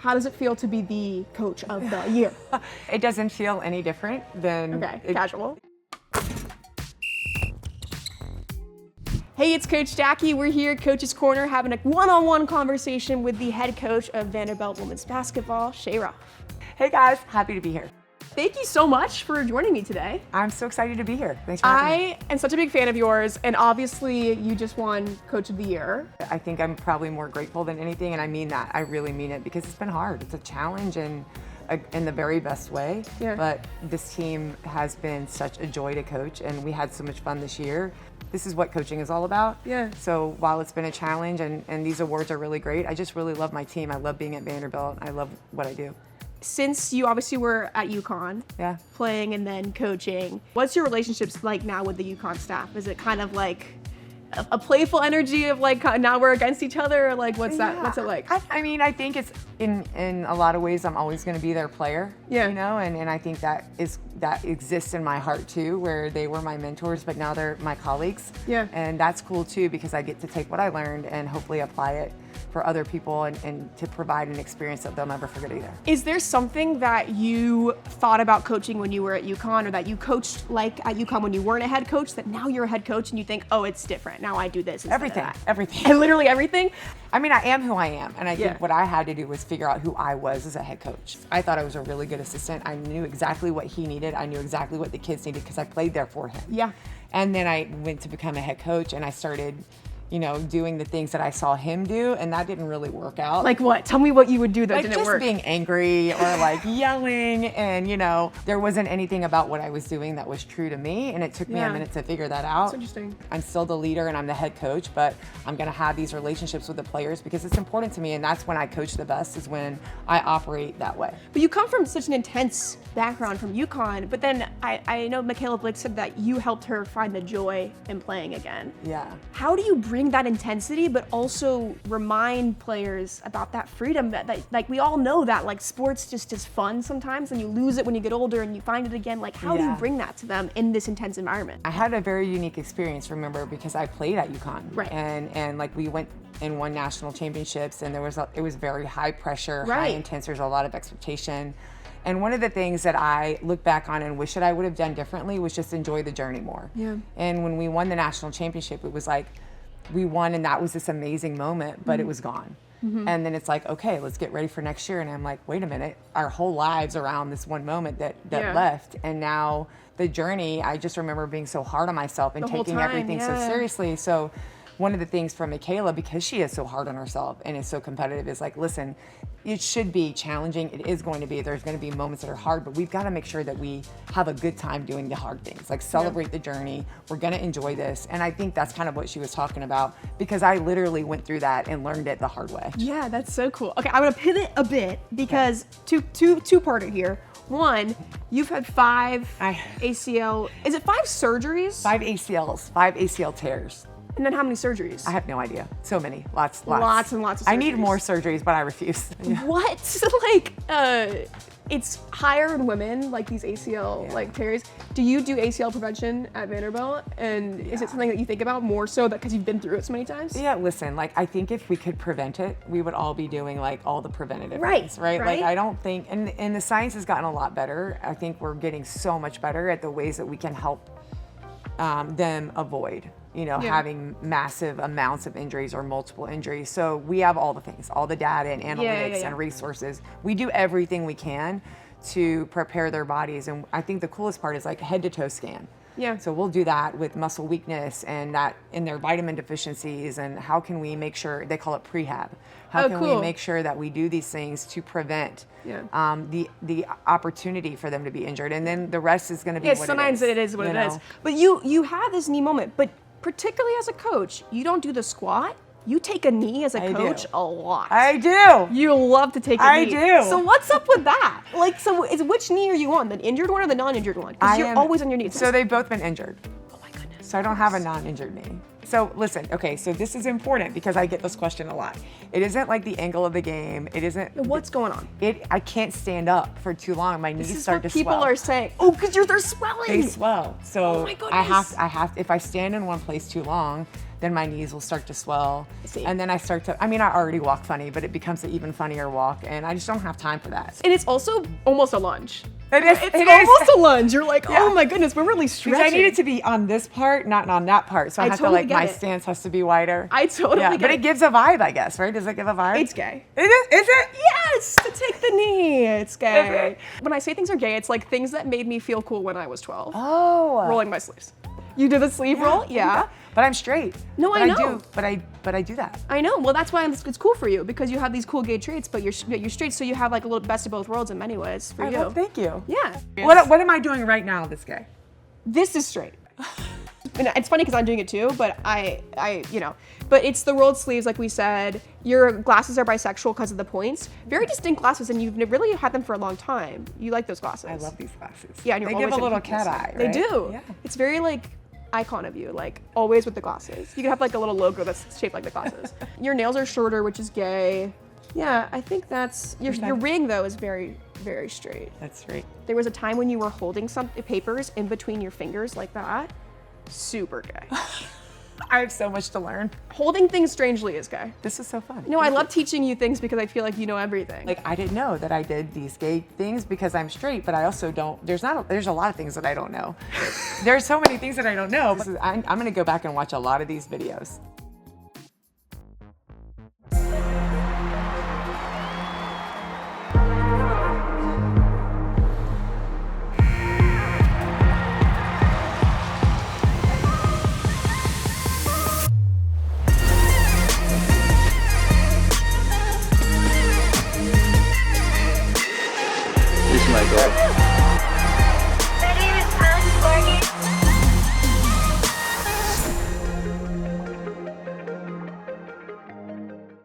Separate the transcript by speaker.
Speaker 1: how does it feel to be the coach of the year?
Speaker 2: It doesn't feel any different than...
Speaker 1: Okay, casual. Hey, it's Coach Jackie. We're here at Coach's Corner having a one-on-one conversation with the head coach of Vanderbilt women's basketball, Shea Ralph.
Speaker 2: Hey guys, happy to be here.
Speaker 1: Thank you so much for joining me today.
Speaker 2: I'm so excited to be here. Thanks for having me.
Speaker 1: I am such a big fan of yours, and obviously you just won Coach of the Year.
Speaker 2: I think I'm probably more grateful than anything, and I mean that. I really mean it, because it's been hard. It's a challenge and in the very best way.
Speaker 1: Yeah.
Speaker 2: But this team has been such a joy to coach, and we had so much fun this year. This is what coaching is all about.
Speaker 1: Yeah.
Speaker 2: So while it's been a challenge and these awards are really great, I just really love my team. I love being at Vanderbilt. I love what I do.
Speaker 1: Since you obviously were at UConn,
Speaker 2: Yeah.
Speaker 1: playing and then coaching, what's your relationships like now with the UConn staff? Is it kind of like a playful energy of like now we're against each other, or like what's that? What's it like?
Speaker 2: I mean, I think it's in a lot of ways I'm always going to be their player.
Speaker 1: Yeah.
Speaker 2: You know, and I think that exists in my heart too, where they were my mentors, but now they're my colleagues.
Speaker 1: Yeah.
Speaker 2: And that's cool too, because I get to take what I learned and hopefully apply it for other people and to provide an experience that they'll never forget either.
Speaker 1: Is there something that you thought about coaching when you were at UConn, or that you coached like at UConn when you weren't a head coach, that now you're a head coach and you think, oh, it's different, now I do this instead of that?
Speaker 2: Everything.
Speaker 1: And literally everything?
Speaker 2: I mean, I am who I am, and I
Speaker 1: Yeah.
Speaker 2: think what I had to do was figure out who I was as a head coach. I thought I was a really good assistant. I knew exactly what he needed. I knew exactly what the kids needed because I played there for him.
Speaker 1: Yeah.
Speaker 2: And then I went to become a head coach, and I started, you know, doing the things that I saw him do, and that didn't really work out.
Speaker 1: Like what? Tell me what you would do that
Speaker 2: Like
Speaker 1: didn't
Speaker 2: just
Speaker 1: work.
Speaker 2: being angry or like yelling, and you know, there wasn't anything about what I was doing that was true to me, and it took me
Speaker 1: Yeah.
Speaker 2: a minute to figure that out.
Speaker 1: That's interesting.
Speaker 2: I'm still the leader and I'm the head coach, but I'm gonna have these relationships with the players because it's important to me, and that's when I coach the best, is when I operate that way.
Speaker 1: But you come from such an intense background from UConn, but then I know Michaela Blick said that you helped her find the joy in playing again.
Speaker 2: Yeah.
Speaker 1: How do you bring that intensity, but also remind players about that freedom that like we all know that like sports just is fun sometimes, and you lose it when you get older and you find it again. Like how do you
Speaker 2: Yeah.
Speaker 1: bring that to them in this intense environment?
Speaker 2: I had a very unique experience, remember, because I played at UConn.
Speaker 1: Right.
Speaker 2: And like we went and won national championships, and it was very high pressure, high
Speaker 1: Right.
Speaker 2: intense, there's a lot of expectation. And one of the things that I look back on and wish that I would have done differently was just enjoy the journey more.
Speaker 1: Yeah.
Speaker 2: And when we won the national championship, it was like we won, and that was this amazing moment, but it was gone. And then it's like, okay, let's get ready for next year. And I'm like, wait a minute, our whole lives around this one moment that
Speaker 1: Yeah.
Speaker 2: left. And now the journey, I just remember being so hard on myself and
Speaker 1: The whole
Speaker 2: taking
Speaker 1: time,
Speaker 2: everything so
Speaker 1: yeah.
Speaker 2: seriously. So one of the things from Michaela, because she is so hard on herself and is so competitive, is like, listen, it should be challenging. It is going to be. There's going to be moments that are hard, but we've got to make sure that we have a good time doing the hard things. Like celebrate the journey. We're going to enjoy this. And I think that's kind of what she was talking about, because I literally went through that and learned it the hard way.
Speaker 1: Yeah, that's so cool. Okay, I'm gonna pivot a bit because two-parter here. One, you've had 5 ACL. Is it 5 surgeries?
Speaker 2: 5 ACLs, 5 ACL tears.
Speaker 1: And then how many surgeries?
Speaker 2: I have no idea. So many, lots.
Speaker 1: Lots and lots of
Speaker 2: I need
Speaker 1: surgeries.
Speaker 2: more surgeries, but I refuse.
Speaker 1: What? Like, it's higher in women, like these ACL like tears. Do you do ACL prevention at Vanderbilt? And is it something that you think about more so that because you've been through it so many times?
Speaker 2: Yeah, listen, like I think if we could prevent it, we would all be doing like all the preventative
Speaker 1: Right,
Speaker 2: things, right?
Speaker 1: right.
Speaker 2: Like I don't think, and the science has gotten a lot better. I think we're getting so much better at the ways that we can help them avoid, you know, having massive amounts of injuries or multiple injuries. So we have all the things, all the data and analytics and resources. We do everything we can to prepare their bodies. And I think the coolest part is like head to toe scan.
Speaker 1: Yeah.
Speaker 2: So we'll do that with muscle weakness and that in their vitamin deficiencies, and how can we make sure, they call it pre-hab. How can we make sure that we do these things to prevent the opportunity for them to be injured, and then the rest is going to be what
Speaker 1: sometimes
Speaker 2: it is.
Speaker 1: it is what
Speaker 2: you
Speaker 1: it
Speaker 2: know?
Speaker 1: is. But you have this knee moment, but particularly as a coach, you don't do the squat. You take a knee as a coach a lot.
Speaker 2: I do.
Speaker 1: You love to take a knee.
Speaker 2: I do.
Speaker 1: So what's up with that? Like, so which knee are you on? The injured one or the non-injured one? Because you're always on your knees.
Speaker 2: So they've both been injured.
Speaker 1: Oh my goodness.
Speaker 2: So I don't have a non-injured knee. So listen, okay, so this is important because I get this question a lot. It isn't like the angle of the game. It isn't.
Speaker 1: What's going on?
Speaker 2: I can't stand up for too long. My knees start to swell.
Speaker 1: People are saying, oh, because they're swelling.
Speaker 2: They swell. So
Speaker 1: Oh my goodness.
Speaker 2: I have, if I stand in one place too long, then my knees will start to swell.
Speaker 1: See.
Speaker 2: And then I start to, I mean, I already walk funny, but it becomes an even funnier walk, and I just don't have time for that.
Speaker 1: And it's also almost a lunge.
Speaker 2: It's
Speaker 1: Almost a lunge. You're like,
Speaker 2: Yeah.
Speaker 1: oh my goodness, we're really stretching.
Speaker 2: Because I need it to be on this part, not on that part. So I have
Speaker 1: totally
Speaker 2: to
Speaker 1: get
Speaker 2: my
Speaker 1: it.
Speaker 2: stance has to be wider.
Speaker 1: I totally
Speaker 2: yeah,
Speaker 1: get
Speaker 2: but
Speaker 1: it.
Speaker 2: it gives a vibe, I guess, right? Does it give a vibe?
Speaker 1: It's gay.
Speaker 2: Is it?
Speaker 1: Yes, to take the knee. It's gay.
Speaker 2: Okay.
Speaker 1: When I say things are gay, it's like things that made me feel cool when I was 12.
Speaker 2: Oh.
Speaker 1: Rolling my sleeves. You do the sleeve roll? Yeah.
Speaker 2: But I'm straight.
Speaker 1: No,
Speaker 2: but
Speaker 1: I know.
Speaker 2: But I do that.
Speaker 1: I know. Well, that's why it's cool for you, because you have these cool gay traits, but you're straight, so you have like a little best of both worlds in many ways for you.
Speaker 2: Well, thank you.
Speaker 1: Yeah.
Speaker 2: What am I doing right now, this guy?
Speaker 1: This is straight. And it's funny because I'm doing it too, but but it's the rolled sleeves, like we said. Your glasses are bisexual because of the points. Very distinct glasses, and you've really had them for a long time. You like those glasses.
Speaker 2: I love these glasses.
Speaker 1: Yeah, and you're
Speaker 2: they
Speaker 1: always
Speaker 2: give a
Speaker 1: gonna
Speaker 2: little
Speaker 1: keep these.
Speaker 2: cat eye,
Speaker 1: They
Speaker 2: right?
Speaker 1: do.
Speaker 2: Yeah.
Speaker 1: It's very like icon of you, like always with the glasses. You can have like a little logo that's shaped like the glasses. Your nails are shorter, which is gay. Yeah, I think that's your ring though is very, very straight.
Speaker 2: That's right.
Speaker 1: There was a time when you were holding some papers in between your fingers like that. Super gay.
Speaker 2: I have so much to learn.
Speaker 1: Holding things strangely is gay.
Speaker 2: This is so fun.
Speaker 1: No, I love teaching you things because I feel like you know everything.
Speaker 2: Like, I didn't know that I did these gay things because I'm straight, but I also don't, there's a lot of things that I don't know. There's so many things that I don't know. I'm gonna go back and watch a lot of these videos.